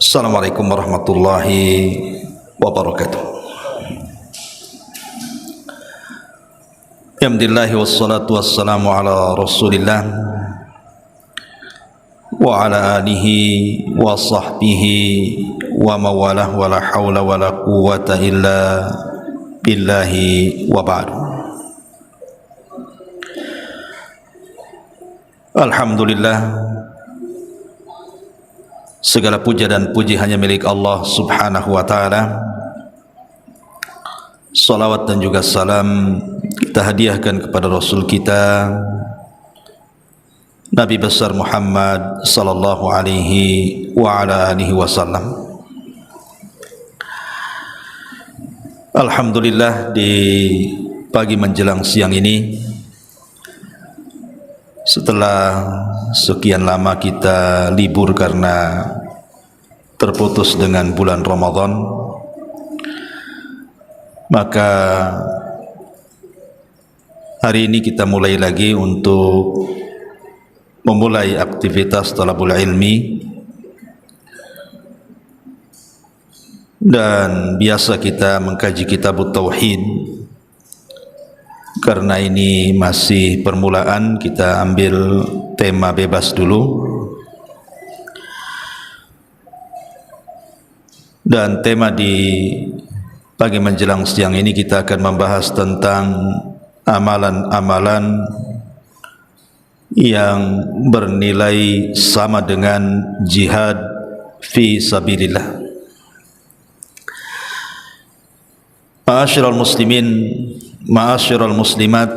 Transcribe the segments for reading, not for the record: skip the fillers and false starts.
Assalamualaikum warahmatullahi wabarakatuh. Alhamdulillah wassalatu wassalamu ala Rasulillah wa ala alihi wa sahbihi wa mawalah wa la hawla wa la quwwata illa billahi wa ba'du. Alhamdulillah, segala puja dan puji hanya milik Allah subhanahu wa ta'ala. Salawat dan juga salam kita hadiahkan kepada Rasul kita Nabi besar Muhammad sallallahu alaihi wa ala alihi wasallam. Alhamdulillah, di pagi menjelang siang ini, setelah sekian lama kita libur karena terputus dengan bulan Ramadan, maka hari ini kita mulai lagi untuk memulai aktivitas talabul ilmi. Dan biasa kita mengkaji kitab tauhid. Karena ini masih permulaan, kita ambil tema bebas dulu. Dan tema di pagi menjelang siang ini kita akan membahas tentang amalan-amalan yang bernilai sama dengan jihad fi sabilillah. Ma'asyiral muslimin, ma'asyiral muslimat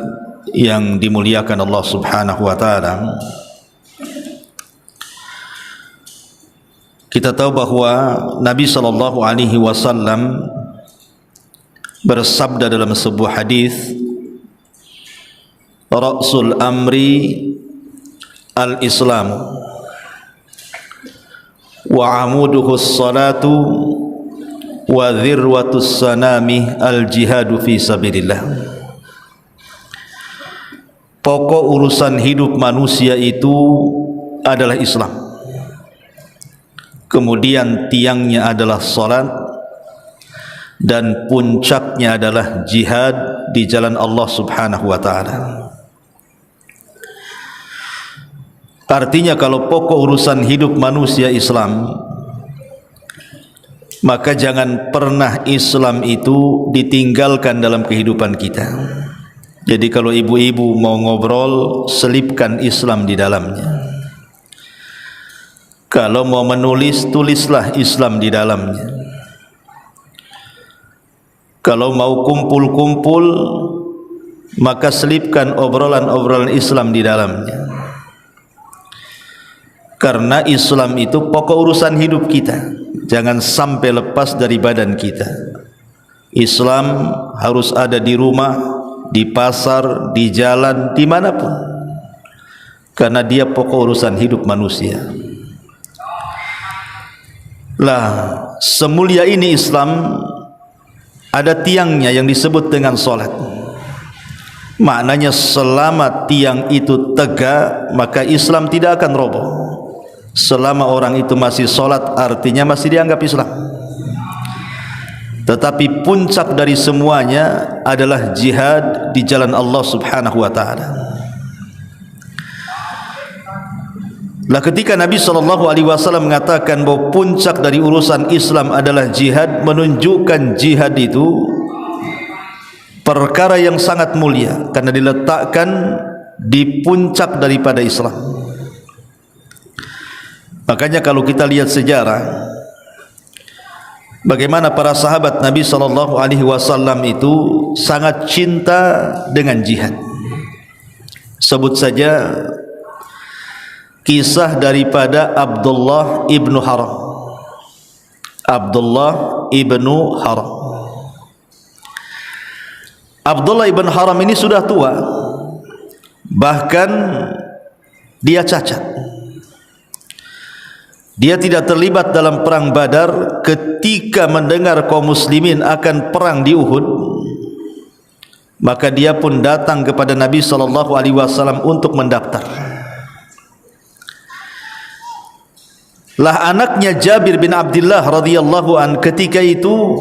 yang dimuliakan Allah subhanahu wa ta'ala, kita tahu bahwa Nabi sallallahu alaihi wasallam bersabda dalam sebuah hadis, Ra'sul amri al-Islam wa amuduhu as-salatu wa dhirwatus sanami al-jihadu fi sabilillah. Pokok urusan hidup manusia itu adalah Islam, kemudian tiangnya adalah salat, dan puncaknya adalah jihad di jalan Allah subhanahu wa ta'ala. Artinya kalau pokok urusan hidup manusia Islam, maka jangan pernah Islam itu ditinggalkan dalam kehidupan kita. Jadi kalau ibu-ibu mau ngobrol, selipkan Islam di dalamnya. Kalau mau menulis, tulislah Islam di dalamnya. Kalau mau kumpul-kumpul, maka selipkan obrolan-obrolan Islam di dalamnya. Karena Islam itu pokok urusan hidup kita, jangan sampai lepas dari badan kita. Islam harus ada di rumah, di pasar, di jalan, dimanapun, karena dia pokok urusan hidup manusia. Lah, semulia ini Islam, ada tiangnya yang disebut dengan salat. Maknanya selama tiang itu tegak, maka Islam tidak akan roboh. Selama orang itu masih salat, artinya masih dianggap Islam. Tetapi puncak dari semuanya adalah jihad di jalan Allah subhanahu wa ta'ala. Lah, ketika Nabi SAW mengatakan bahwa puncak dari urusan Islam adalah jihad, menunjukkan jihad itu perkara yang sangat mulia karena diletakkan di puncak daripada Islam. Makanya kalau kita lihat sejarah, bagaimana para sahabat Nabi SAW itu sangat cinta dengan jihad. Sebut saja kisah daripada Abdullah ibnu Haram. Abdullah ibnu Haram. Abdullah ibn Haram ini sudah tua, bahkan dia cacat. Dia tidak terlibat dalam perang Badar. Ketika mendengar kaum muslimin akan perang di Uhud, maka dia pun datang kepada Nabi SAW untuk mendaftar. lah anaknya Jabir bin Abdullah radhiyallahu an ketika itu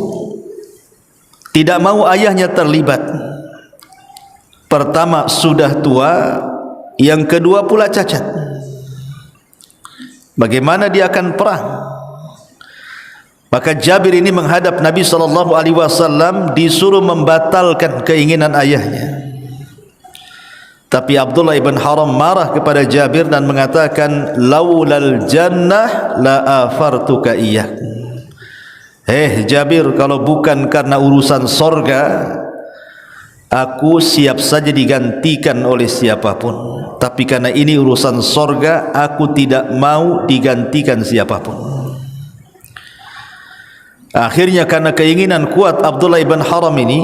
tidak mau ayahnya terlibat. Pertama sudah tua, yang kedua pula cacat. Bagaimana dia akan perang? Maka Jabir ini menghadap Nabi SAW, disuruh membatalkan keinginan ayahnya. Tapi Abdullah ibn Haram marah kepada Jabir dan mengatakan, laulal jannah la afartuka iyyak. Jabir, kalau bukan karena urusan sorga, aku siap saja digantikan oleh siapapun. Tapi karena ini urusan sorga, aku tidak mau digantikan siapapun. Akhirnya karena keinginan kuat Abdullah ibn Haram ini,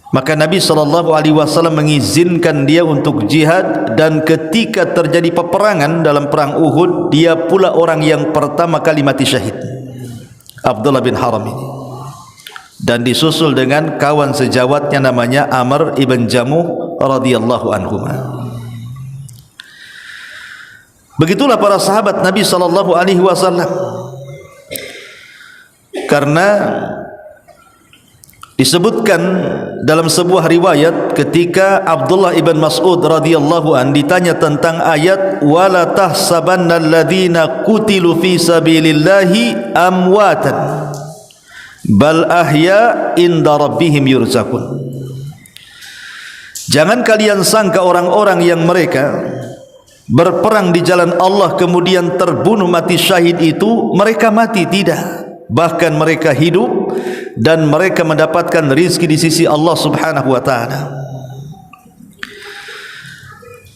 maka Nabi SAW mengizinkan dia untuk jihad. Dan ketika terjadi peperangan dalam perang Uhud, dia pula orang yang pertama kali mati syahid, Abdullah bin Haram ini. Dan disusul dengan kawan sejawatnya namanya Amr ibn Jamuh radhiyallahu anhu. Begitulah para sahabat Nabi SAW. Karena disebutkan dalam sebuah riwayat ketika Abdullah ibn Mas'ud radhiyallahu an ditanya tentang ayat wala tahsabanna alladhina qutilu fi sabilillahi amwatan bal ahya inda rabbihim yurzaqun. Jangan kalian sangka orang-orang yang mereka berperang di jalan Allah kemudian terbunuh mati syahid itu mereka mati, tidak. Bahkan mereka hidup dan mereka mendapatkan rizki di sisi Allah subhanahu wa ta'ala.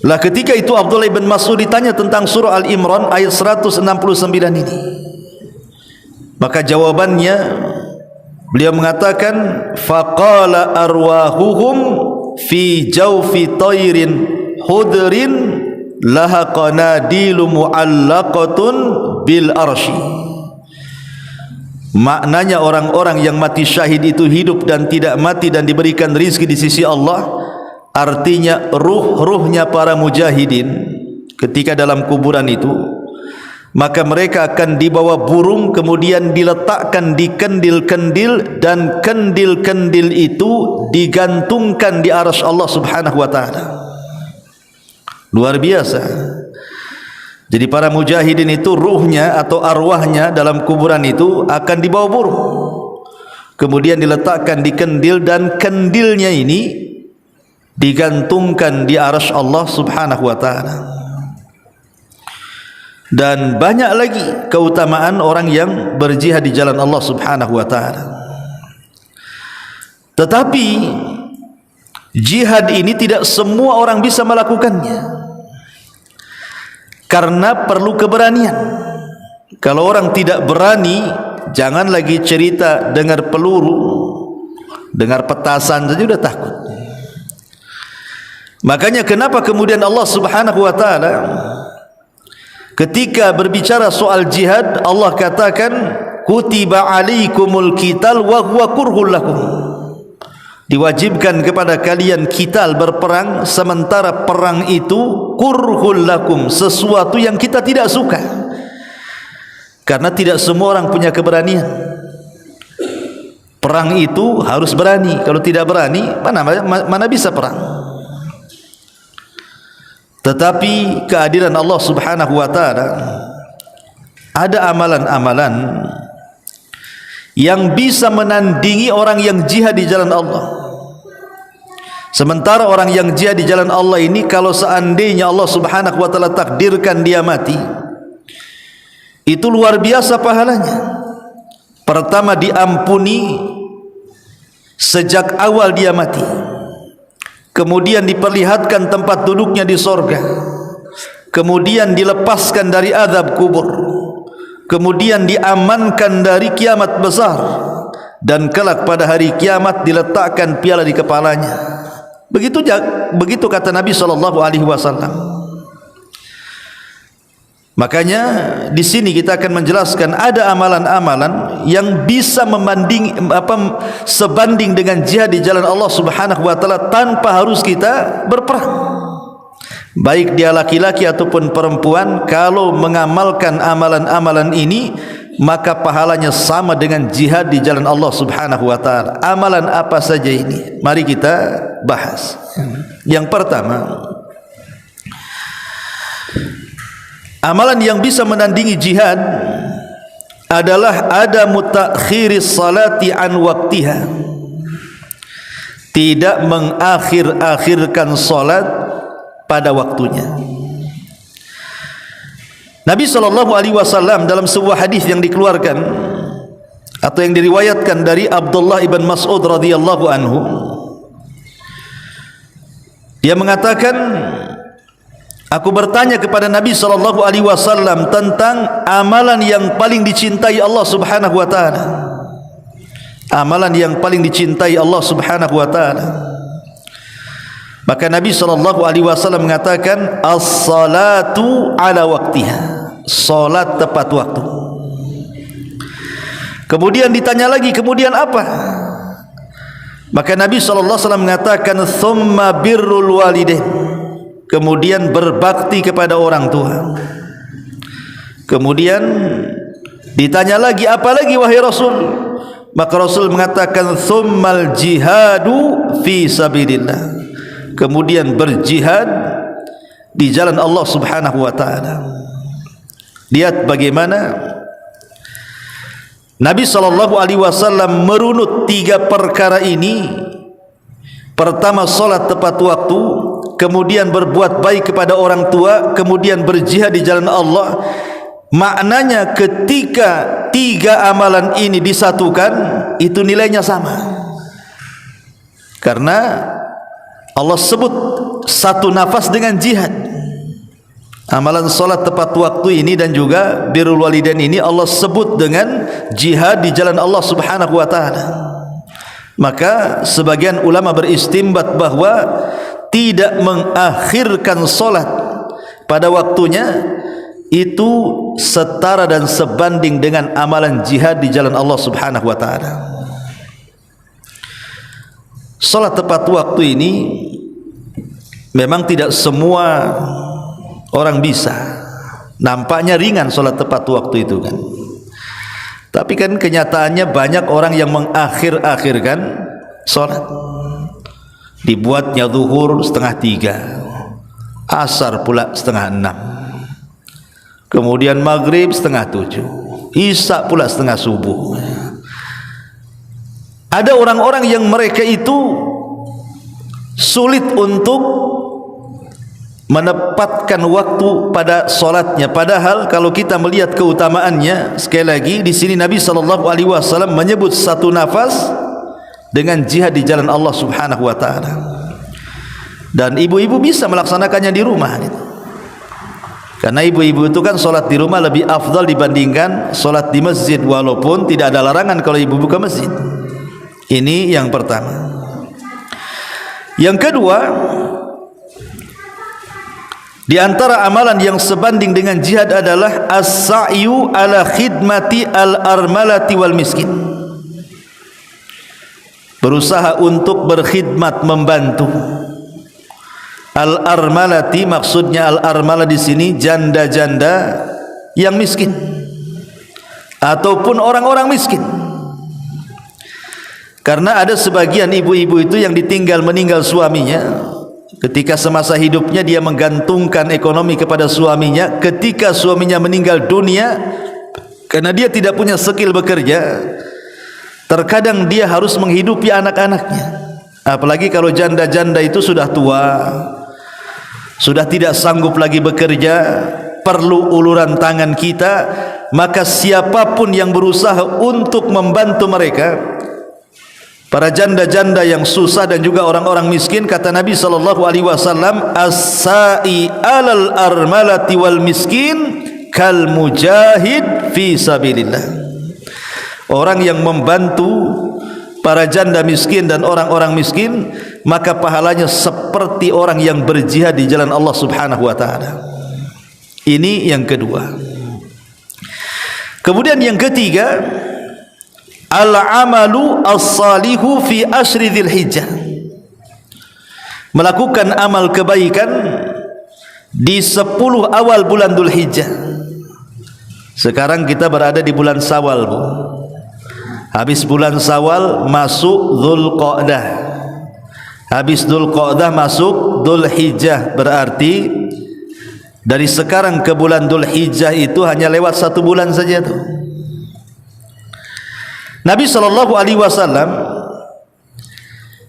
Lah ketika itu Abdullah ibn Mas'ud ditanya tentang surah Al-Imran ayat 169 ini, maka jawabannya beliau mengatakan faqala arwahuhum fi jawfi tayrin hudrin laha qanadilu mu'allaqatun bil arsy. Maknanya orang-orang yang mati syahid itu hidup dan tidak mati dan diberikan rizki di sisi Allah. Artinya ruh-ruhnya para mujahidin ketika dalam kuburan itu, maka mereka akan dibawa burung kemudian diletakkan di kendil-kendil, dan kendil-kendil itu digantungkan di arsy Allah subhanahu wa ta'ala. Luar biasa. Jadi para mujahidin itu ruhnya atau arwahnya dalam kuburan itu akan dibawa burung, kemudian diletakkan di kendil, dan kendilnya ini digantungkan di arsy Allah subhanahu wa ta'ala. Dan banyak lagi keutamaan orang yang berjihad di jalan Allah subhanahu wa ta'ala. Tetapi jihad ini tidak semua orang bisa melakukannya, karena perlu keberanian. Kalau orang tidak berani, jangan lagi cerita dengar peluru, dengar petasan saja sudah takut. Makanya kenapa kemudian Allah subhanahu wa ta'ala ketika berbicara soal jihad, Allah katakan kutiba alaikumul qital wa huwa kurhul lakum. Diwajibkan kepada kalian qital, berperang, sementara perang itu kurhul lakum, sesuatu yang kita tidak suka. Karena tidak semua orang punya keberanian. Perang itu harus berani. Kalau tidak berani, mana bisa perang. Tetapi keadilan Allah subhanahu wa ta'ala, ada amalan-amalan yang bisa menandingi orang yang jihad di jalan Allah. Sementara orang yang jihad di jalan Allah ini, kalau seandainya Allah subhanahu wa ta'ala takdirkan dia mati, itu luar biasa pahalanya. Pertama, diampuni sejak awal dia mati, kemudian diperlihatkan tempat duduknya di sorga, kemudian dilepaskan dari azab kubur, kemudian diamankan dari kiamat besar, dan kelak pada hari kiamat diletakkan piala di kepalanya. Begitu kata Nabi SAW. Makanya di sini kita akan menjelaskan ada amalan-amalan yang bisa sebanding dengan jihad di jalan Allah Subhanahu wa taala tanpa harus kita berperang. baik dia laki-laki ataupun perempuan, kalau mengamalkan amalan-amalan ini maka pahalanya sama dengan jihad di jalan Allah Subhanahu wa taala. Amalan apa saja ini? Mari kita bahas. Yang pertama, amalan yang bisa menandingi jihad adalah ada mutakhiris salati an waktiha, tidak mengakhir-akhirkan salat pada waktunya. Nabi SAW dalam sebuah hadis yang dikeluarkan atau yang diriwayatkan dari Abdullah ibn Mas'ud radhiyallahu anhu, dia mengatakan, aku bertanya kepada Nabi SAW tentang amalan yang paling dicintai Allah Subhanahu wa taala. Amalan yang paling dicintai Allah Subhanahu wa taala. Maka Nabi SAW mengatakan, as-salatu ala waktiha, salat tepat waktu. Kemudian ditanya lagi, kemudian apa? Maka Nabi SAW mengatakan, thumma birrul walidain, kemudian berbakti kepada orang tua. Kemudian ditanya lagi, apa lagi wahai Rasul? Maka Rasul mengatakan, thummal jihadu fi sabilillah, kemudian berjihad di jalan Allah Subhanahu wa taala. Lihat bagaimana Nabi SAW merunut tiga perkara ini. Pertama, salat tepat waktu, kemudian berbuat baik kepada orang tua, kemudian berjihad di jalan Allah. Maknanya ketika tiga amalan ini disatukan, itu nilainya sama. Karena Allah sebut satu nafas dengan jihad. Amalan salat tepat waktu ini dan juga birrul walidain ini Allah sebut dengan jihad di jalan Allah Subhanahu wa taala. Maka sebagian ulama beristimbat bahwa tidak mengakhirkan salat pada waktunya itu setara dan sebanding dengan amalan jihad di jalan Allah Subhanahu wa taala. Salat tepat waktu ini memang tidak semua orang bisa. Nampaknya ringan salat tepat waktu itu kan. Tapi kan kenyataannya banyak orang yang mengakhir-akhirkan salat. Dibuatnya zuhur 2:30, asar pula 6:30, kemudian maghrib 6:30, isya pula 6:30. Ada orang-orang yang mereka itu sulit untuk menempatkan waktu pada solatnya. Padahal kalau kita melihat keutamaannya, sekali lagi di sini Nabi SAW menyebut satu nafas dengan jihad di jalan Allah Subhanahu wa taala. Dan ibu-ibu bisa melaksanakannya di rumah gitu. Karena ibu-ibu itu kan solat di rumah lebih afdal dibandingkan solat di masjid, walaupun tidak ada larangan kalau ibu-ibu ke masjid. Ini yang pertama. Yang kedua, di antara amalan yang sebanding dengan jihad adalah as-sa'yu ala khidmati al-armalati wal miskin. Berusaha untuk berkhidmat, membantu. Al-armalati, maksudnya al-armala di sini janda-janda yang miskin ataupun orang-orang miskin. Karena ada sebagian ibu-ibu itu yang ditinggal meninggal suaminya. Ketika semasa hidupnya dia menggantungkan ekonomi kepada suaminya. Ketika suaminya meninggal dunia, karena dia tidak punya skill bekerja, terkadang dia harus menghidupi anak-anaknya. Apalagi kalau janda-janda itu sudah tua, sudah tidak sanggup lagi bekerja, perlu uluran tangan kita. Maka siapapun yang berusaha untuk membantu mereka, para janda-janda yang susah dan juga orang-orang miskin, kata Nabi SAW, as-sa'i alal armalati wal miskin kal mujahid fi sabilillah. Orang yang membantu para janda miskin dan orang-orang miskin, maka pahalanya seperti orang yang berjihad di jalan Allah Subhanahu wa taala. Ini yang kedua. Kemudian yang ketiga, al-amalu as-salihu fi asyri dzilhijjah. Melakukan amal kebaikan di 10 awal bulan Dzulhijjah. Sekarang kita berada di bulan Syawal, Bu. Habis bulan Syawal masuk Dzulqa'dah. Habis Dzulqa'dah masuk Dzulhijjah. Berarti dari sekarang ke bulan Dzulhijjah itu hanya lewat 1 bulan saja tuh. Nabi SAW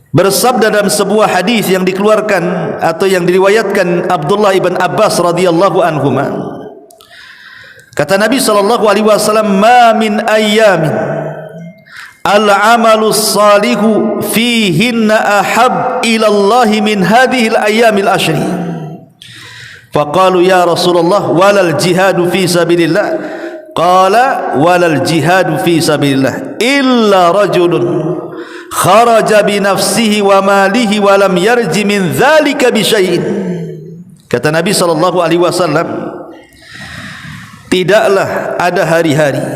bersabda dalam sebuah hadis yang dikeluarkan atau yang diriwayatkan Abdullah ibn Abbas radhiyallahu anhuma. Kata Nabi SAW, "Ma min ayyamin al-amalu salihu fihinna ahab ila Allah min hadhihi al-ayyamil ashri." Faqalu ya Rasulullah walal jihadu fi sabilillah. Qala walal jihadu fi sabilillah illa rajulun kharaja bi nafsihi wa malihi wa lam yarji min dzalika bi syai'in. Kata Nabi SAW, tidaklah ada hari-hari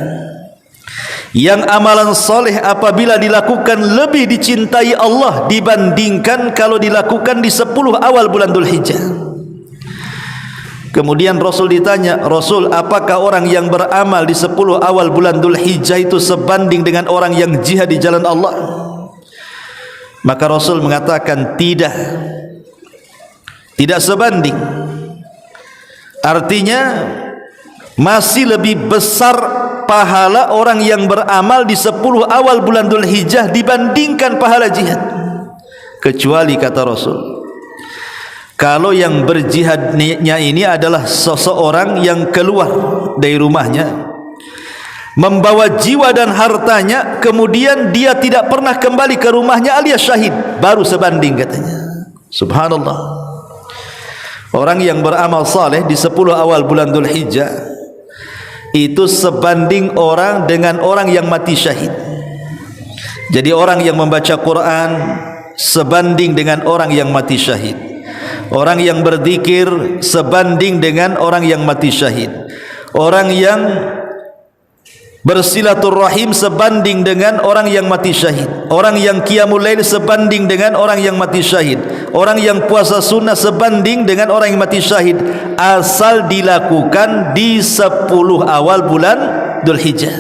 yang amalan soleh apabila dilakukan lebih dicintai Allah dibandingkan kalau dilakukan di 10 awal bulan Dzulhijjah. Kemudian Rasul ditanya, "Rasul, apakah orang yang beramal di 10 awal bulan Dzulhijjah itu sebanding dengan orang yang jihad di jalan Allah?" Maka Rasul mengatakan tidak sebanding. Artinya masih lebih besar pahala orang yang beramal di 10 awal bulan Dzulhijjah dibandingkan pahala jihad. Kecuali kata Rasul, kalau yang berjihadnya ini adalah seseorang yang keluar dari rumahnya membawa jiwa dan hartanya, kemudian dia tidak pernah kembali ke rumahnya alias syahid, baru sebanding katanya. Subhanallah. Orang yang beramal saleh di 10 awal bulan Dzulhijjah itu sebanding orang dengan orang yang mati syahid. Jadi orang yang membaca Quran sebanding dengan orang yang mati syahid. Orang yang berzikir sebanding dengan orang yang mati syahid. Orang yang bersilaturahim sebanding dengan orang yang mati syahid. Orang yang qiyamul lail sebanding dengan orang yang mati syahid. Orang yang puasa sunnah sebanding dengan orang yang mati syahid, asal dilakukan di 10 awal bulan Dzulhijjah.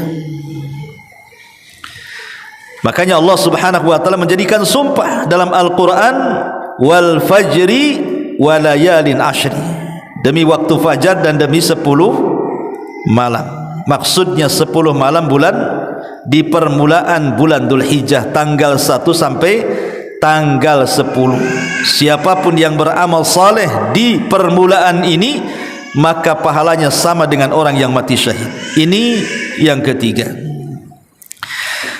Makanya Allah Subhanahu wa taala menjadikan sumpah dalam Al-Qur'an, wal fajri walayalin ashri, demi waktu fajar dan demi 10 malam. Maksudnya 10 malam bulan di permulaan bulan Dzulhijjah, tanggal 1 sampai tanggal 10. Siapapun yang beramal saleh di permulaan ini, maka pahalanya sama dengan orang yang mati syahid. Ini yang ketiga.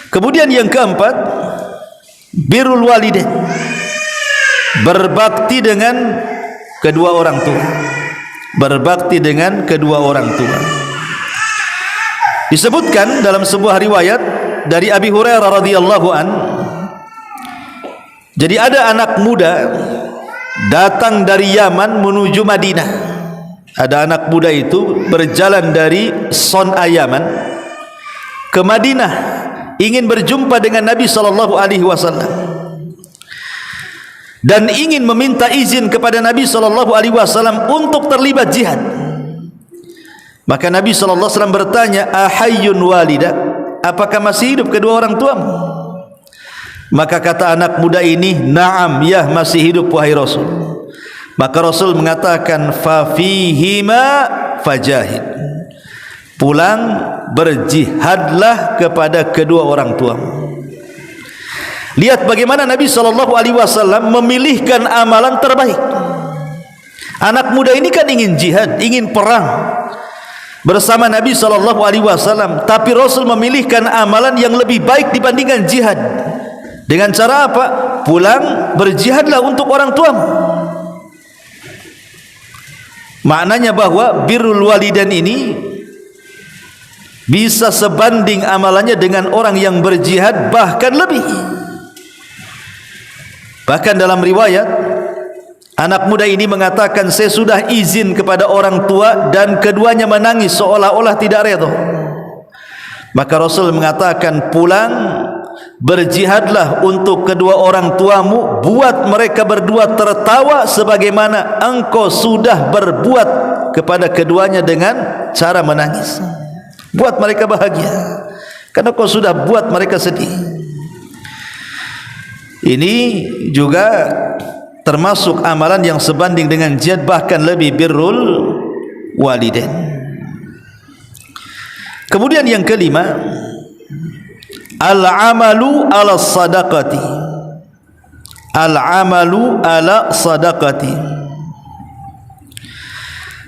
Kemudian yang keempat, birrul walidain, berbakti dengan kedua orang tua. Berbakti dengan kedua orang tua. Disebutkan dalam sebuah riwayat dari Abi Hurairah radhiyallahu an, jadi ada anak muda datang dari Yaman menuju Madinah. Ada anak muda itu berjalan dari Son'a Yaman ke Madinah, ingin berjumpa dengan Nabi SAW dan ingin meminta izin kepada Nabi SAW untuk terlibat jihad. Maka Nabi SAW bertanya, "Ahayyun walida?" Apakah masih hidup kedua orang tuamu? Maka kata anak muda ini, "Na'am, ya, masih hidup wahai Rasul." Maka Rasul mengatakan, "Fa fihima fajahid." Pulang berjihadlah kepada kedua orang tuamu. Lihat bagaimana Nabi SAW memilihkan amalan terbaik. Anak muda ini kan ingin jihad, ingin perang bersama Nabi SAW, tapi Rasul memilihkan amalan yang lebih baik dibandingkan jihad. Dengan cara apa? Pulang berjihadlah untuk orang tuamu. Maknanya bahwa birrul walidain ini bisa sebanding amalannya dengan orang yang berjihad, bahkan lebih. Bahkan dalam riwayat, anak muda ini mengatakan, "Saya sudah izin kepada orang tua," dan keduanya menangis seolah-olah tidak redha. Maka Rasul mengatakan, "Pulang berjihadlah untuk kedua orang tuamu, buat mereka berdua tertawa sebagaimana engkau sudah berbuat kepada keduanya dengan cara menangis. Buat mereka bahagia karena kau sudah buat mereka sedih. Ini juga termasuk amalan yang sebanding dengan jihad, bahkan lebih birrul walidain. Kemudian yang kelima, al-amalu ala sadaqati. Al-amalu ala sadaqati.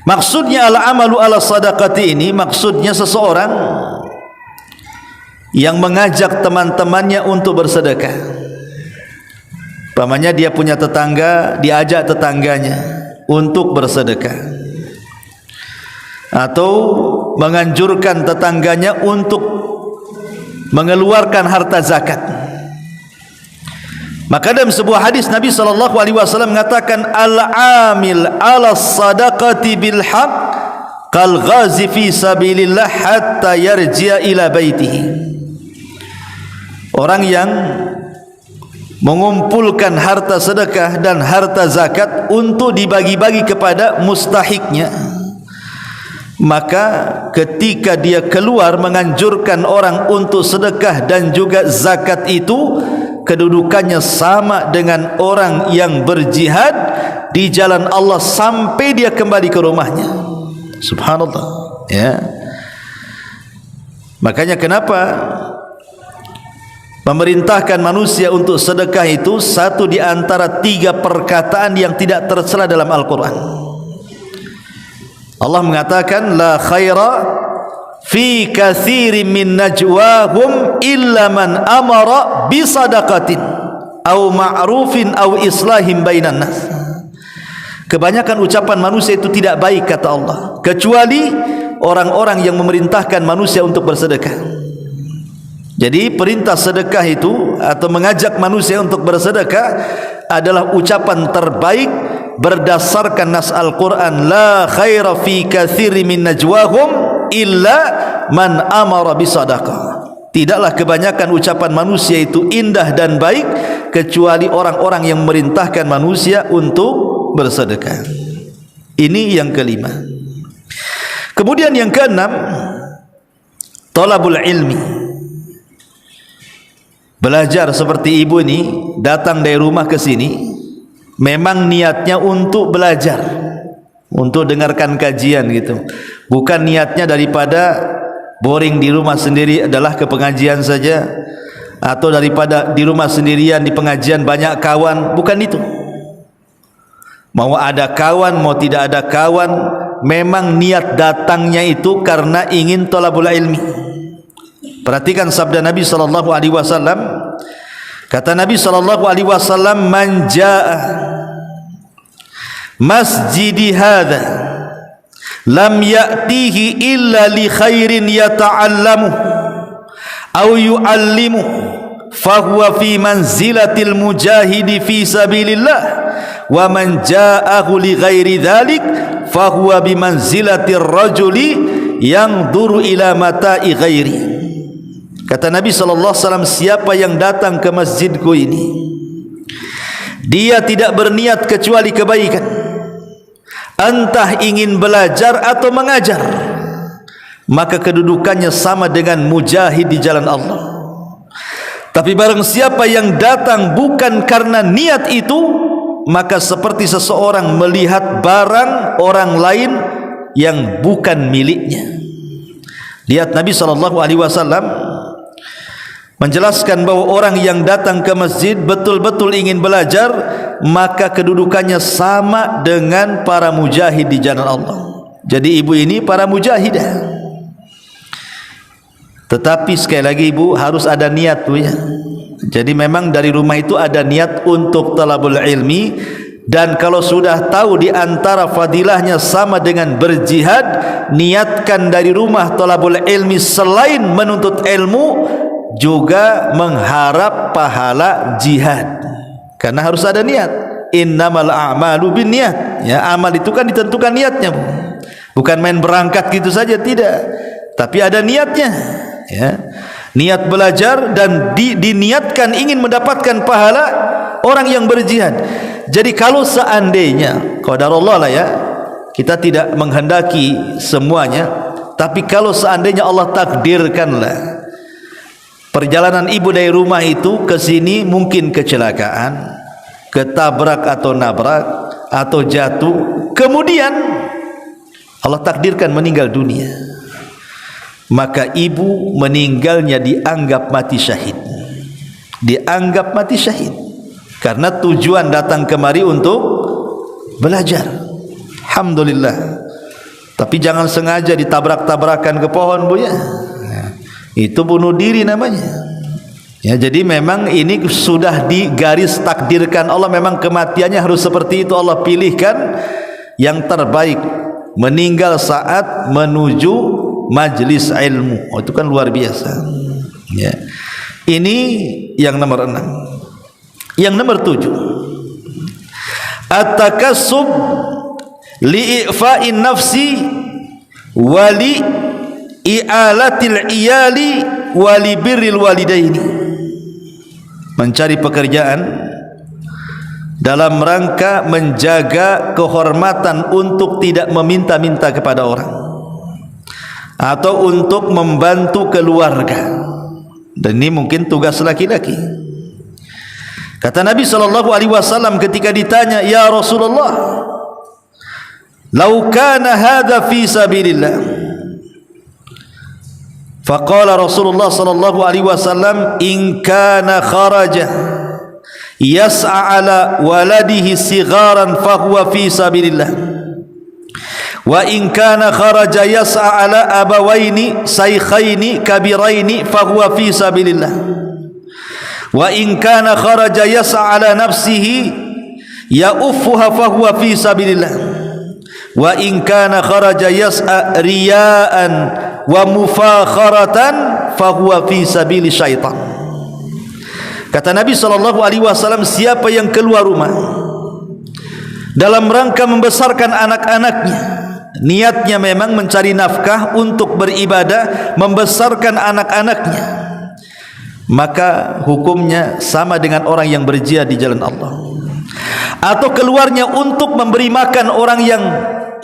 Maksudnya al-amalu ala sadaqati ini, maksudnya seseorang yang mengajak teman-temannya untuk bersedekah. Umpamanya dia punya tetangga, diajak tetangganya untuk bersedekah, atau menganjurkan tetangganya untuk mengeluarkan harta zakat. Maka dalam sebuah hadis Nabi SAW mengatakan, al-amil ala sadaqati bil haq kal ghazi fi sabilillah hatta yarji'a ila baitihi. Orang yang mengumpulkan harta sedekah dan harta zakat untuk dibagi-bagi kepada mustahiknya, maka ketika dia keluar menganjurkan orang untuk sedekah dan juga zakat itu, kedudukannya sama dengan orang yang berjihad di jalan Allah sampai dia kembali ke rumahnya. Subhanallah, ya. Makanya kenapa memerintahkan manusia untuk sedekah itu satu di antara 3 perkataan yang tidak tercela dalam Al-Quran. Allah mengatakan, la khaira fi katsirin min najwahum illa man amara bi sadaqatin aw ma'rufin aw islahin bainan nas. Kebanyakan ucapan manusia itu tidak baik, kata Allah, kecuali orang-orang yang memerintahkan manusia untuk bersedekah. Jadi perintah sedekah itu atau mengajak manusia untuk bersedekah adalah ucapan terbaik berdasarkan nas Al-Quran, la khaira fi katsirin min najwahum illa man amara bisadaqah. Tidaklah kebanyakan ucapan manusia itu indah dan baik kecuali orang-orang yang memerintahkan manusia untuk bersedekah. Ini yang kelima. Kemudian yang keenam, talabul ilmi. Belajar. Seperti ibu ini datang dari rumah ke sini memang niatnya untuk belajar, untuk dengarkan kajian gitu. Bukan niatnya daripada boring di rumah sendiri adalah ke pengajian saja, atau daripada di rumah sendirian di pengajian banyak kawan. Bukan itu. Mau ada kawan, mau tidak ada kawan, memang niat datangnya itu karena ingin thalabul ilmi. Perhatikan sabda Nabi SAW. Kata Nabi SAW, man jaa masjidi hadha lam ya'tihi illa li khairin yata'allamu aw yu'allimu fahuwa fi manzilatil mujahidi fi sabilillah wa man ja'ahu li ghairi dhalik fahuwa bi manzilatir rajuli yang duru ila mata'i ghairi. Kata Nabi SAW, siapa yang datang ke masjidku ini, dia tidak berniat kecuali kebaikan, entah ingin belajar atau mengajar, maka kedudukannya sama dengan mujahid di jalan Allah. Tapi barang siapa yang datang bukan karena niat itu, maka seperti seseorang melihat barang orang lain yang bukan miliknya. Lihat, Nabi SAW menjelaskan bahwa orang yang datang ke masjid betul-betul ingin belajar, maka kedudukannya sama dengan para mujahid di jalan Allah. Jadi ibu ini para mujahidah. Tetapi sekali lagi ibu harus ada niat, Bu, ya. Jadi memang dari rumah itu ada niat untuk talabul ilmi. Dan kalau sudah tahu di antara fadilahnya sama dengan berjihad, niatkan dari rumah talabul ilmi selain menuntut ilmu juga mengharap pahala jihad, karena harus ada niat. Innamal a'malu binniyat, ya, amal itu kan ditentukan niatnya, bukan main berangkat gitu saja, tidak, tapi ada niatnya, ya. niat belajar dan diniatkan ingin mendapatkan pahala orang yang berjihad. Jadi kalau seandainya qadarullah lah ya, kita tidak menghendaki semuanya, tapi kalau seandainya Allah takdirkanlah perjalanan ibu dari rumah itu ke sini mungkin kecelakaan, ketabrak atau nabrak atau jatuh, kemudian Allah takdirkan meninggal dunia, maka ibu meninggalnya dianggap mati syahid. Dianggap mati syahid karena tujuan datang kemari untuk belajar. Alhamdulillah. Tapi jangan sengaja ditabrak-tabrakan ke pohon, Bu ya. Itu bunuh diri namanya. Ya, jadi memang ini sudah digaris takdirkan Allah, memang kematiannya harus seperti itu. Allah pilihkan yang terbaik, meninggal saat menuju majlis ilmu. Oh, itu kan luar biasa. Ya. Ini yang nomor 6. Yang nomor 7, at-takassub li'ifa'in nafsi wali i'alatil iyali wali birril walidaini. Mencari pekerjaan dalam rangka menjaga kehormatan untuk tidak meminta-minta kepada orang atau untuk membantu keluarga. Dan ini mungkin tugas laki-laki. Kata Nabi SAW ketika ditanya, ya Rasulullah, lau kana hadha fi sabilillah, faqala Rasulullah SAW, in kana kharaja yas'a ala waladihi sigharan fahuwa fi sabilillah, wa in kana kharaja yas'a ala abawaini saykhaini kabiraini fahuwa fi sabilillah, wa in kana kharaja yas'a ala nafsihi ya'uffuha fahuwa fi sabilillah, wa in kana kharaja yas'a riya'an wa mufakharatan fahuwa fi sabili syaitan. Kata Nabi SAW, siapa yang keluar rumah dalam rangka membesarkan anak-anaknya, niatnya memang mencari nafkah untuk beribadah, membesarkan anak-anaknya, maka hukumnya sama dengan orang yang berjihad di jalan Allah. Atau keluarnya untuk memberi makan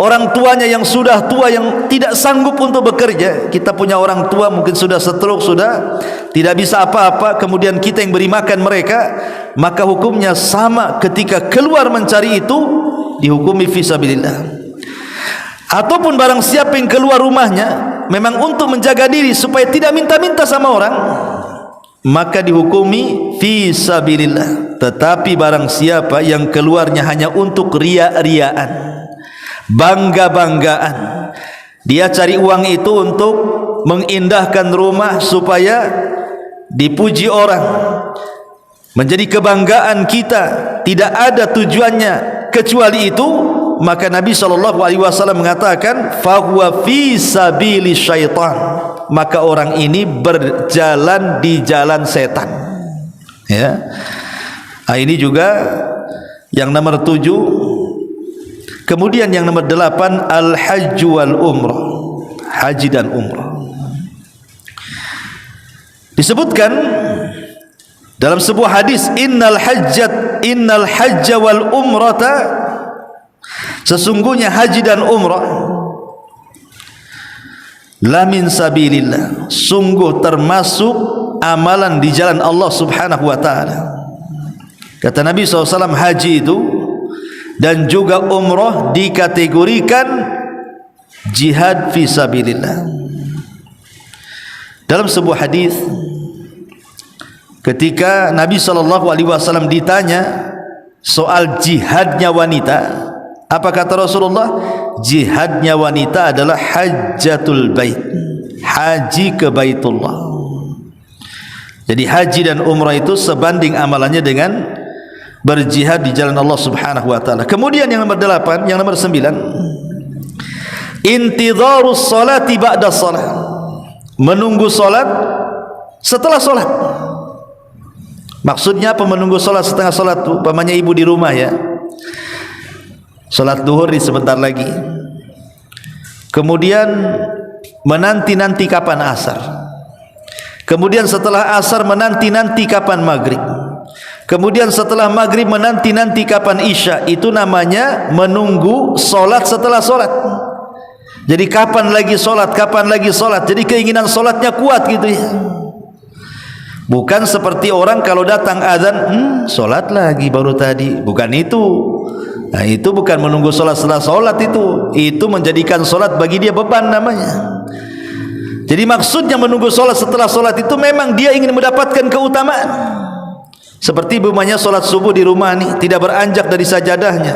orang tuanya yang sudah tua, yang tidak sanggup untuk bekerja. Kita punya orang tua mungkin sudah stroke, sudah tidak bisa apa-apa, kemudian kita yang beri makan mereka, maka hukumnya sama ketika keluar mencari itu, dihukumi fisabilillah. Ataupun barang siapa yang keluar rumahnya memang untuk menjaga diri supaya tidak minta-minta sama orang, maka dihukumi fisabilillah. Tetapi barang siapa yang keluarnya hanya untuk ria-riaan, bangga-banggaan, dia cari uang itu untuk mengindahkan rumah supaya dipuji orang, menjadi kebanggaan kita, tidak ada tujuannya kecuali itu, maka Nabi SAW mengatakan fahuwa fi sabili syaitan, maka orang ini berjalan di jalan setan. Ya. Nah, ini juga yang nomor 7. Kemudian yang nomor 8, al-hajj wal umrah, haji dan umrah. Disebutkan dalam sebuah hadis, innal hajja wal umrata, sesungguhnya haji dan umrah, la min sabilillah, sungguh termasuk amalan di jalan Allah Subhanahu wa taala. Kata Nabi SAW, haji itu dan juga umrah dikategorikan jihad fi sabilillah. Dalam sebuah hadis, ketika Nabi SAW ditanya soal jihadnya wanita, apa kata Rasulullah? Jihadnya wanita adalah hajjatul bait, haji ke Baitullah. Jadi haji dan umrah itu sebanding amalannya dengan berjihad di jalan Allah Subhanahu wa taala. Kemudian yang nomor 8, yang nomor 9, intidharus salati ba'da shalah, menunggu salat setelah salat. Maksudnya apa menunggu salat setengah salat? Umpamanya ibu di rumah ya, salat duhur di sebentar lagi, kemudian menanti-nanti kapan asar, Kemudian setelah asar menanti-nanti kapan maghrib. Kemudian setelah maghrib menanti-nanti kapan isya. Itu namanya menunggu solat setelah solat. Jadi kapan lagi solat, kapan lagi solat. Jadi keinginan solatnya kuat gitu ya. Bukan seperti orang kalau datang azan, solat lagi baru tadi. Bukan itu. Nah, itu bukan menunggu solat setelah solat itu. Itu menjadikan solat bagi dia beban namanya. Jadi maksudnya menunggu solat setelah solat itu memang dia ingin mendapatkan keutamaan. Seperti umpamanya solat subuh di rumah nih, tidak beranjak dari sajadahnya.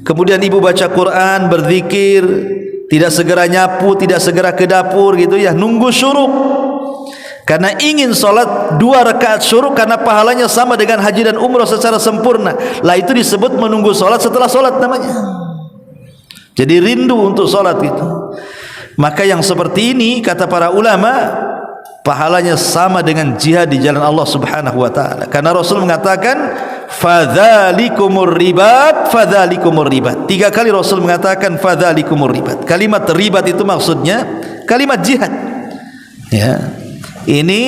Kemudian ibu baca Quran, berzikir, tidak segera nyapu, tidak segera ke dapur gitu ya, nunggu syuruk. Karena ingin solat 2 rakaat syuruk, karena pahalanya sama dengan haji dan umrah secara sempurna. Lah itu disebut menunggu solat setelah solat namanya. Jadi rindu untuk solat itu. Maka yang seperti ini kata para ulama, pahalanya sama dengan jihad di jalan Allah Subhanahu wa taala. Karena Rasul mengatakan fadzalikumur ribat, fadzalikumur ribat. 3 kali Rasul mengatakan fadzalikumur ribat. Kalimat ribat itu maksudnya kalimat jihad. Ya. Ini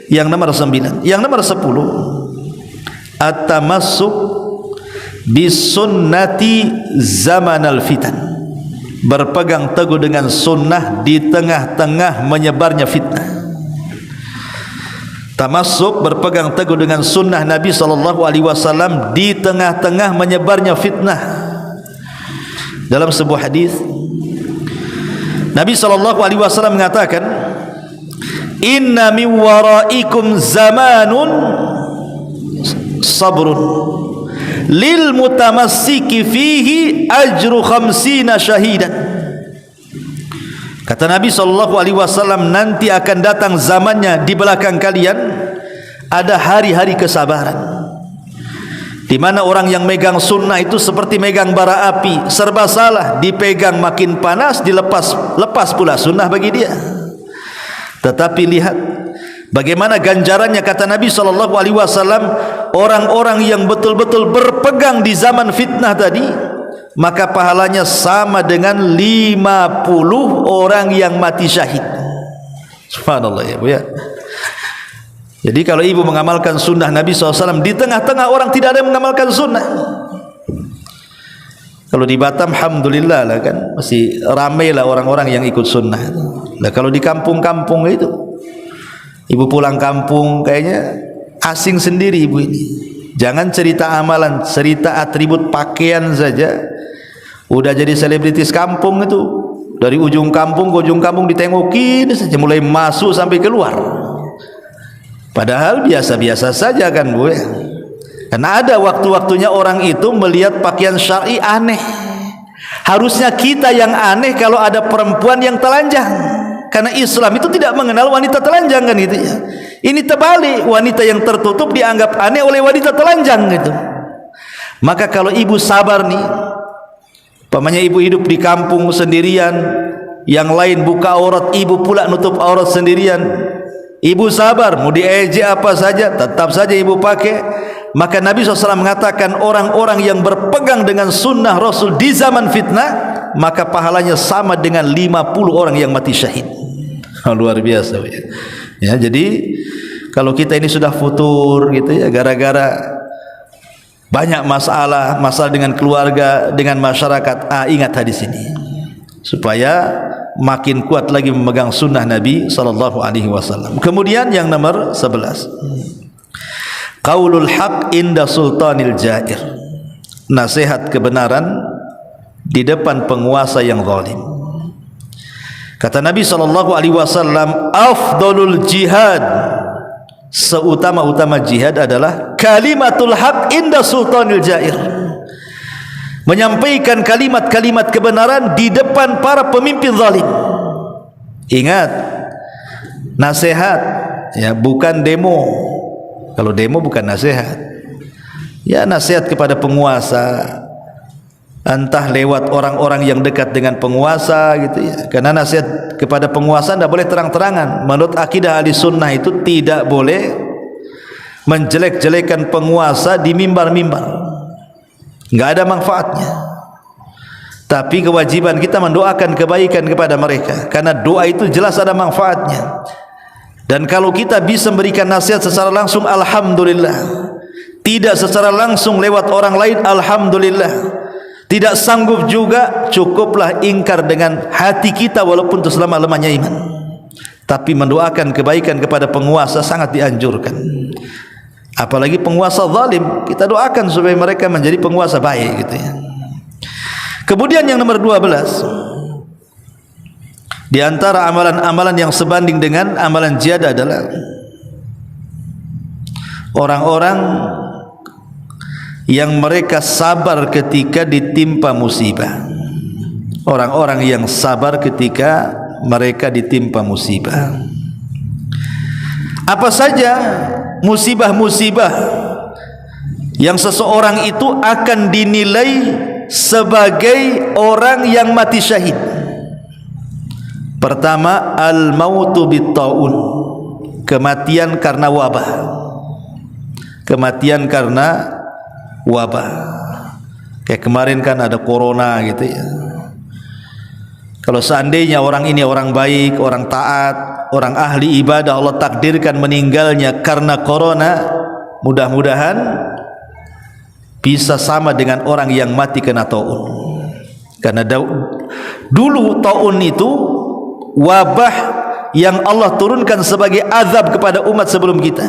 yang nomor 9. Yang nomor 10, at-tamassuk bisunnati zamanal fitan. Berpegang teguh dengan sunnah di tengah-tengah menyebarnya fitnah. Tamassuk, berpegang teguh dengan sunnah Nabi SAW di tengah-tengah menyebarnya fitnah. Dalam sebuah hadis Nabi SAW mengatakan, inna min waraikum zamanun sabrun lil mutamassiki fihi ajru 50 syahidan. Kata Nabi SAW, nanti akan datang zamannya di belakang kalian ada hari-hari kesabaran, di mana orang yang megang sunnah itu seperti megang bara api, serba salah, dipegang makin panas, lepas pula sunnah bagi dia. Tetapi lihat bagaimana ganjarannya, kata Nabi SAW, orang-orang yang betul-betul berpegang di zaman fitnah tadi, maka pahalanya sama dengan 50 orang yang mati syahid. Subhanallah ya Bu ya. Jadi kalau ibu mengamalkan sunnah Nabi SAW, di tengah-tengah orang tidak ada yang mengamalkan sunnah. Kalau di Batam alhamdulillah lah kan, masih ramai lah orang-orang yang ikut sunnah. Nah kalau di kampung-kampung itu, ibu pulang kampung kayaknya asing sendiri ibu ini. Jangan cerita amalan, cerita atribut pakaian saja udah jadi selebritis kampung itu. Dari ujung kampung ke ujung kampung ditengokin saja, mulai masuk sampai keluar. Padahal biasa-biasa saja kan Bu ya. Karena ada waktu-waktunya orang itu melihat pakaian syar'i aneh. Harusnya kita yang aneh kalau ada perempuan yang telanjang. Karena Islam itu tidak mengenal wanita telanjang kan gitu ya. Ini terbalik, wanita yang tertutup dianggap aneh oleh wanita telanjang gitu. Maka kalau ibu sabar nih, umpamanya ibu hidup di kampung sendirian, yang lain buka aurat, ibu pula nutup aurat sendirian, ibu sabar, mau diejek apa saja tetap saja ibu pakai. Maka Nabi SAW mengatakan orang-orang yang berpegang dengan sunnah Rasul di zaman fitnah, maka pahalanya sama dengan 50 orang yang mati syahid. Luar biasa ya. Jadi kalau kita ini sudah futur gitu ya, gara-gara banyak masalah dengan keluarga, dengan masyarakat, ingat hadis ini supaya makin kuat lagi memegang sunnah Nabi SAW. Kemudian yang nomor 11, qaulul haq inda sultanil jair. Nasihat kebenaran di depan penguasa yang zalim. Kata Nabi SAW, afdalul jihad, seutama-utama jihad adalah kalimatul haq inda sultanil jair. Menyampaikan kalimat-kalimat kebenaran di depan para pemimpin zalim. Ingat, nasihat ya, bukan demo. Kalau demo bukan nasihat. Ya nasihat kepada penguasa, entah lewat orang-orang yang dekat dengan penguasa gitu ya. Karena nasihat kepada penguasa tidak boleh terang-terangan. Menurut akidah ahli sunnah itu tidak boleh menjelek-jelekan penguasa di mimbar-mimbar. Enggak ada manfaatnya. Tapi kewajiban kita mendoakan kebaikan kepada mereka, karena doa itu jelas ada manfaatnya. Dan kalau kita bisa memberikan nasihat secara langsung, alhamdulillah. Tidak secara langsung lewat orang lain, alhamdulillah. Tidak sanggup juga, cukuplah ingkar dengan hati kita walaupun itu selama-lamanya iman. Tapi mendoakan kebaikan kepada penguasa sangat dianjurkan. Apalagi penguasa zalim, kita doakan supaya mereka menjadi penguasa baik gitu ya. Kemudian yang nomor 12, di antara amalan-amalan yang sebanding dengan amalan jihad adalah orang-orang yang mereka sabar ketika ditimpa musibah. Orang-orang yang sabar ketika mereka ditimpa musibah. Apa saja musibah-musibah yang seseorang itu akan dinilai sebagai orang yang mati syahid. Pertama, al-mautu bit-taun, kematian karena wabah. Kematian karena wabah. Kayak kemarin kan ada corona gitu ya. Kalau seandainya orang ini orang baik, orang taat, orang ahli ibadah, Allah takdirkan meninggalnya karena corona, mudah-mudahan bisa sama dengan orang yang mati kena taun. Karena dulu taun itu wabah yang Allah turunkan sebagai azab kepada umat sebelum kita.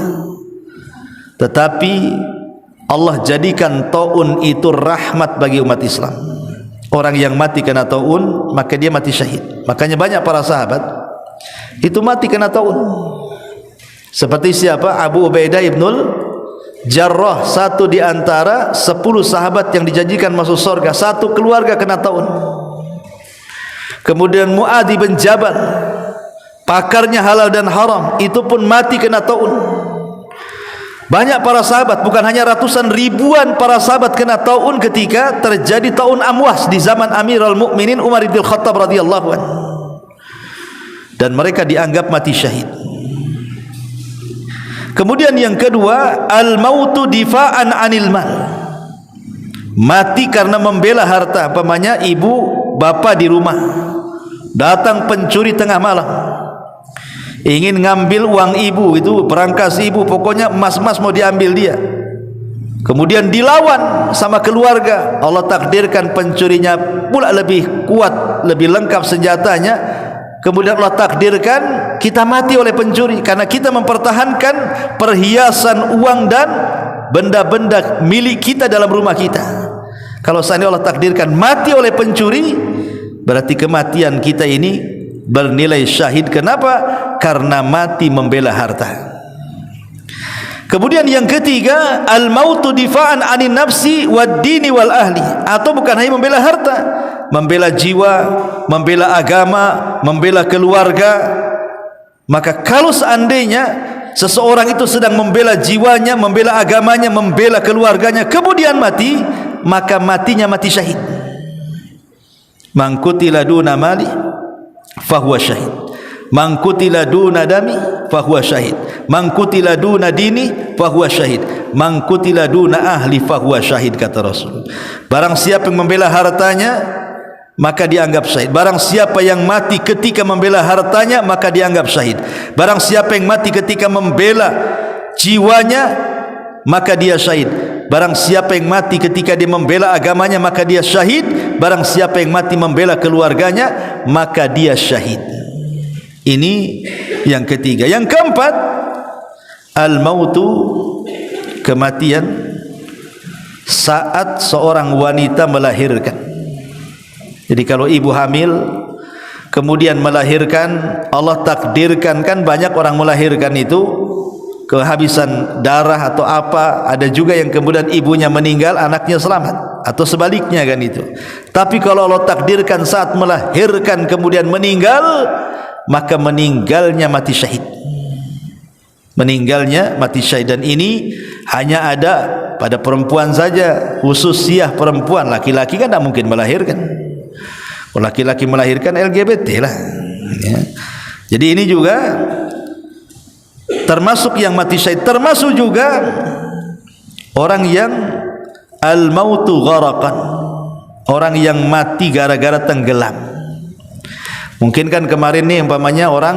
Tetapi Allah jadikan taun itu rahmat bagi umat Islam. Orang yang mati kena taun, maka dia mati syahid. Makanya banyak para sahabat itu mati kena taun. Seperti siapa? Abu Ubaidah ibnul Jarrah, satu di antara 10 sahabat yang dijanjikan masuk surga. Satu keluarga kena taun. Kemudian Mu'adz bin Jabal, pakarnya halal dan haram, itu pun mati kena taun. Banyak para sahabat, bukan hanya ratusan, ribuan para sahabat kena taun ketika terjadi taun Amwas di zaman Amirul Mukminin Umar bin Khattab radhiyallahu anhu. Dan mereka dianggap mati syahid. Kemudian yang kedua, al-mautu difa'an 'anil mal. Mati karena membela harta. Umpamanya ibu bapa di rumah, datang pencuri tengah malam, ingin ngambil uang ibu, itu berangkas ibu, pokoknya emas-emas mau diambil dia. Kemudian dilawan sama keluarga, Allah takdirkan pencurinya pula lebih kuat, lebih lengkap senjatanya. Kemudian Allah takdirkan kita mati oleh pencuri karena kita mempertahankan perhiasan, uang dan benda-benda milik kita dalam rumah kita. Kalau seandainya Allah takdirkan mati oleh pencuri, berarti kematian kita ini bernilai syahid. Kenapa? Karena mati membela harta. Kemudian yang ketiga, al-mautu difa'an 'anil nafsi wad dini wal ahli. Atau bukan hanya membela harta, membela jiwa, membela agama, membela keluarga. Maka kalau seandainya seseorang itu sedang membela jiwanya, membela agamanya, membela keluarganya, kemudian mati, maka matinya mati syahid. Man qutila duna mali fahuwa syahid, man qutila duna dami fahuwa syahid, man qutila duna dini fahuwa syahid, man qutila duna ahli fahuwa syahid, kata Rasul. Barang siapa yang membela hartanya, maka dianggap syahid. Barang siapa yang mati ketika membela hartanya, maka dianggap syahid. Barang siapa yang mati ketika membela jiwanya, maka dia syahid. Barang siapa yang mati ketika dia membela agamanya, maka dia syahid. Barang siapa yang mati membela keluarganya, maka dia syahid. Ini yang ketiga. Yang keempat, al-mautu, kematian saat seorang wanita melahirkan. Jadi kalau ibu hamil kemudian melahirkan, Allah takdirkan, kan banyak orang melahirkan itu kehabisan darah atau apa, ada juga yang kemudian ibunya meninggal, anaknya selamat, atau sebaliknya kan itu. Tapi kalau Allah takdirkan saat melahirkan kemudian meninggal, maka meninggalnya mati syahid. Meninggalnya mati syahid. Dan ini hanya ada pada perempuan saja, khususiyah perempuan. Laki-laki kan tidak mungkin melahirkan. Laki-laki melahirkan LGBT lah ya. Jadi ini juga termasuk yang mati syahid. Termasuk juga orang yang al-mautu gharaqan, orang yang mati gara-gara tenggelam. Mungkin kan kemarin nih umpamanya orang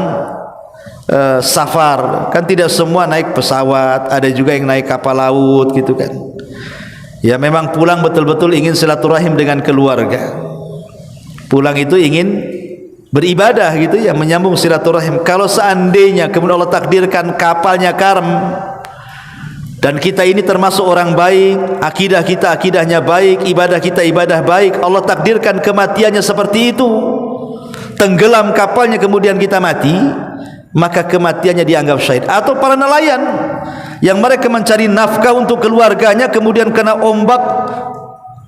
safar, kan tidak semua naik pesawat, ada juga yang naik kapal laut gitu kan. Ya memang pulang betul-betul ingin silaturahim dengan keluarga. Pulang itu ingin beribadah gitu ya, menyambung silaturahim. Kalau seandainya kemudian Allah takdirkan kapalnya karam dan kita ini termasuk orang baik, akidah kita akidahnya baik, ibadah kita ibadah baik, Allah takdirkan kematiannya seperti itu, tenggelam kapalnya kemudian kita mati, maka kematiannya dianggap syahid. Atau para nelayan yang mereka mencari nafkah untuk keluarganya kemudian kena ombak,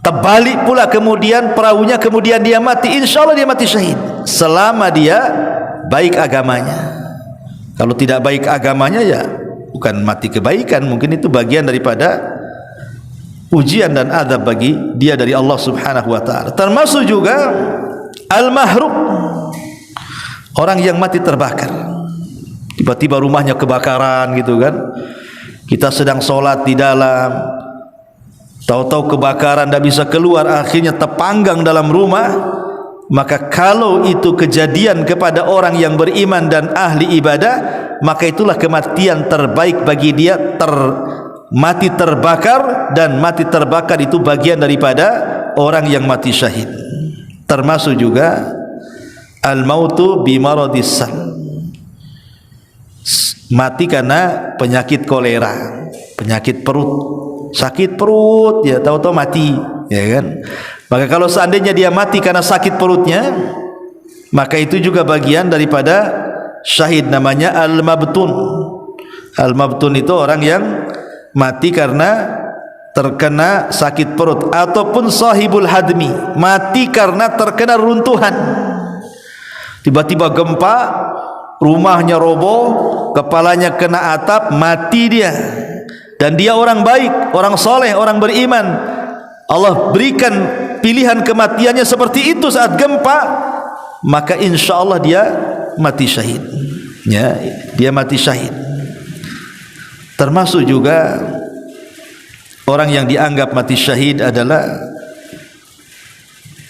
terbalik pula kemudian perahunya, kemudian dia mati, insya Allah dia mati syahid selama dia baik agamanya. Kalau tidak baik agamanya ya bukan mati kebaikan, mungkin itu bagian daripada ujian dan adab bagi dia dari Allah subhanahu wa ta'ala. Termasuk juga al-mahruq, orang yang mati terbakar, tiba-tiba rumahnya kebakaran gitu kan, kita sedang sholat di dalam, tahu-tahu kebakaran, tidak bisa keluar, akhirnya terpanggang dalam rumah. Maka kalau itu kejadian kepada orang yang beriman dan ahli ibadah, maka itulah kematian terbaik bagi dia, mati terbakar. Dan mati terbakar itu bagian daripada orang yang mati syahid. Termasuk juga al-mautu bimaradis sam, mati karena penyakit kolera, penyakit perut, sakit perut ya, tahu-tahu mati ya kan. Maka kalau seandainya dia mati karena sakit perutnya, maka itu juga bagian daripada syahid, namanya al-mabtun. Al-mabtun itu orang yang mati karena terkena sakit perut. Ataupun sahibul hadmi, mati karena terkena runtuhan, tiba-tiba gempa, rumahnya roboh, kepalanya kena atap, mati dia. Dan dia orang baik, orang soleh, orang beriman. Allah berikan pilihan kematiannya seperti itu saat gempa, maka insya Allah dia mati syahid ya, dia mati syahid. Termasuk juga orang yang dianggap mati syahid adalah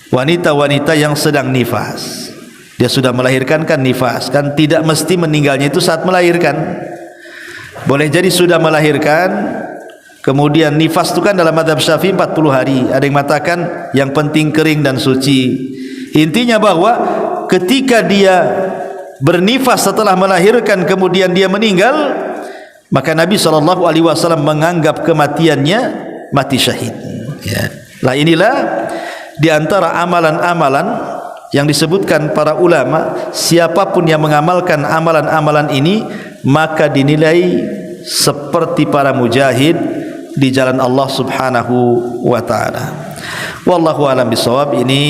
wanita-wanita yang sedang nifas. Dia sudah melahirkan kan nifas, kan tidak mesti meninggalnya itu saat melahirkan. Boleh jadi sudah melahirkan, kemudian nifas itu kan dalam mazhab Syafi'i 40 hari. Ada yang mengatakan yang penting kering dan suci. Intinya bahwa ketika dia bernifas setelah melahirkan kemudian dia meninggal, maka Nabi SAW menganggap kematiannya mati syahid ya. Lah inilah di antara amalan-amalan yang disebutkan para ulama, siapapun yang mengamalkan amalan-amalan ini maka dinilai seperti para mujahid di jalan Allah subhanahu wa ta'ala. Wallahu alam bisawab. Ini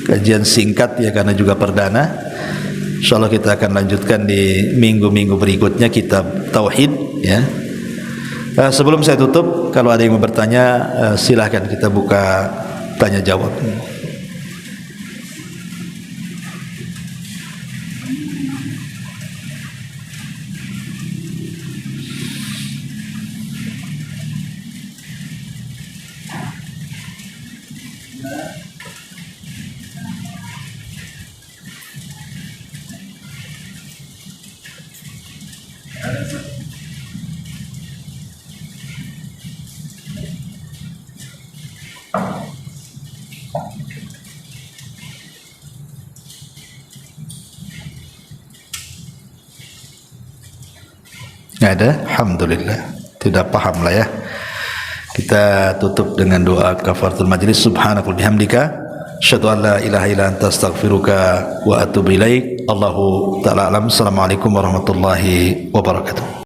kajian singkat ya, karena juga perdana. InsyaAllah kita akan lanjutkan di minggu-minggu berikutnya kitab Tauhid ya. Sebelum saya tutup, kalau ada yang mau bertanya silahkan kita buka tanya jawab. Nggak ada? Alhamdulillah. Tidak paham lah ya. Kita tutup dengan doa kafaratul majlis. Subhanakallahumma bihamdika asyhadu an la ilaha illa anta astaghfiruka wa atubu ilaik. Allahu ta'ala alam. Assalamualaikum warahmatullahi wabarakatuh.